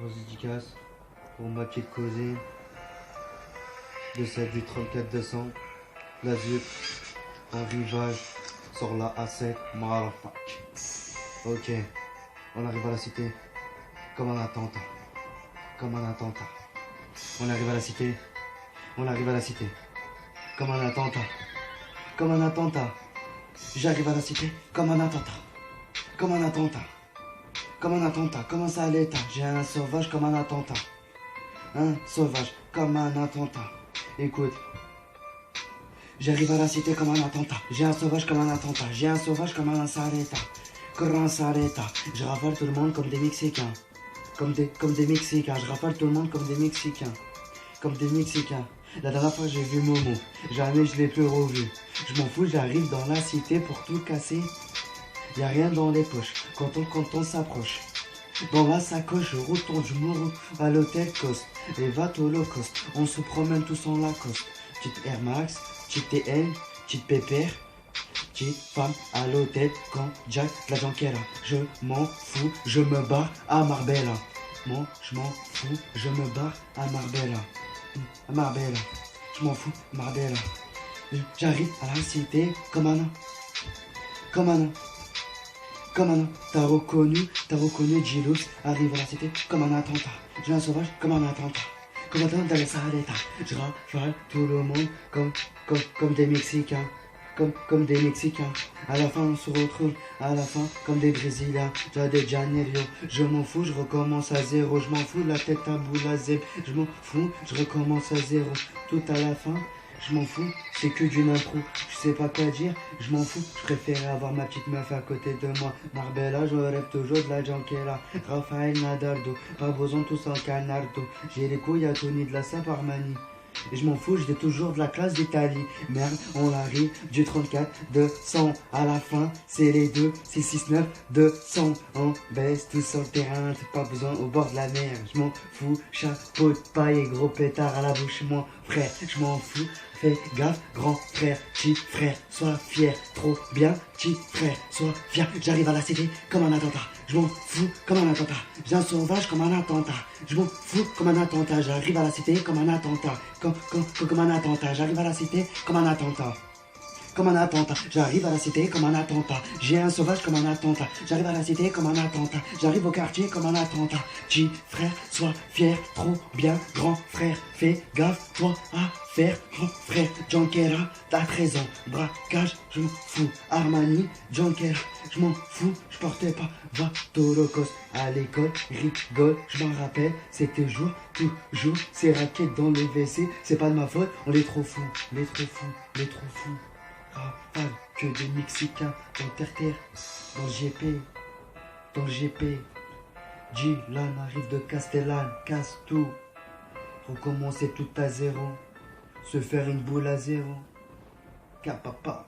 grosse dédicace pour ma petite cousine de celle du 34 200, la ZUP, en rivage sur la A7 Marafak. Ok, on arrive à la cité comme un attentat. Comme un attentat. On arrive à la cité. On arrive à la cité. Comme un attentat. Comme un attentat. J'arrive à la cité comme un attentat. Comme un attentat. Comme un attentat. Comment ça à l'état? J'ai un sauvage comme un attentat. Un sauvage comme un attentat. Écoute. J'arrive à la cité comme un attentat. J'ai un sauvage comme un attentat. J'ai un sauvage comme un sareta. Grand sareta. Je rafale tout le monde comme des Mexicains. Comme des Mexicains. Je rafale tout le monde comme des Mexicains. Comme des Mexicains. La dernière fois j'ai vu Momo. Jamais je l'ai plus revu. Je m'en fous, j'arrive dans la cité pour tout casser. Y a rien dans les poches. Quand on s'approche. Dans la sacoche, je retourne, je me à l'hôtel Coste. Les vates holocauste. On se promène tous en Lacoste. Petite Air Max, petite TN, petite Pépère. Petite femme à l'hôtel quand Jack la Janquera. Je m'en fous, je me barre à Marbella. Moi, je m'en fous, je me barre à Marbella. À Marbella. Je m'en fous, Marbella. J'arrive à la cité comme un an. Comme un an. Comme un an. T'as reconnu Gilous. Arrive à la cité comme un attentat. J'ai un sauvage comme un attentat. Comme un attentat dans les Saraleta. Je rafale tout le monde comme des Mexicains. Comme des Mexicains. À la fin on se retrouve, à la fin comme des Brésiliens. J'ai des Janeiro. Je m'en fous, je recommence à zéro. Je m'en fous, la tête à boule à zéro. Je m'en fous, je recommence à zéro. Tout à la fin, je m'en fous, c'est que d'une impro. Je sais pas quoi dire, je m'en fous. Je préférais avoir ma petite meuf à côté de moi. Marbella, je rêve toujours de la Janquera. Rafael Nadaldo, pas besoin de tout ça en canardo. J'ai les couilles à Tony de la Sape Armani. Et je m'en fous, j'ai toujours de la classe d'Italie. Merde, on arrive du 34 200 à la fin, c'est les 2, 6, 6, 9, 200. On baisse tout sur le terrain, t'as pas besoin au bord de la mer. Je m'en fous, chapeau de paille et gros pétard à la bouche, mon frère. Je m'en fous, fais gaffe, grand frère, petit frère, sois fier, trop bien, petit frère, sois fier. J'arrive à la cité comme un attentat. Je m'en fous comme un attentat. J'ai un sauvage comme un attentat. Je m'en fous comme un attentat. J'arrive à la cité comme un attentat. Comme un attentat. J'arrive à la cité comme un attentat. Comme un attentat. J'arrive à la cité comme un attentat. J'ai un sauvage comme un attentat. J'arrive à la cité comme un attentat. J'arrive au quartier comme un attentat. Petit frère, sois fier, trop bien, grand frère. Fais gaffe, toi à faire, grand frère. Janquera, t'as 13 ans. Braquage, je m'en fous. Armani, Janquera, je m'en fous. Je portais pas Vatolocos à l'école. Rigole, je m'en rappelle. C'était jour, toujours. Ces raquettes dans les WC. C'est pas de ma faute, on est trop fous. On est trop fous, on est trop fous. Rafale que des Mexicains dans terre, dans le GP, dans le GP. Dylan arrive de Castellane, casse tout. Recommencer tout à zéro, se faire une boule à zéro. Capapa.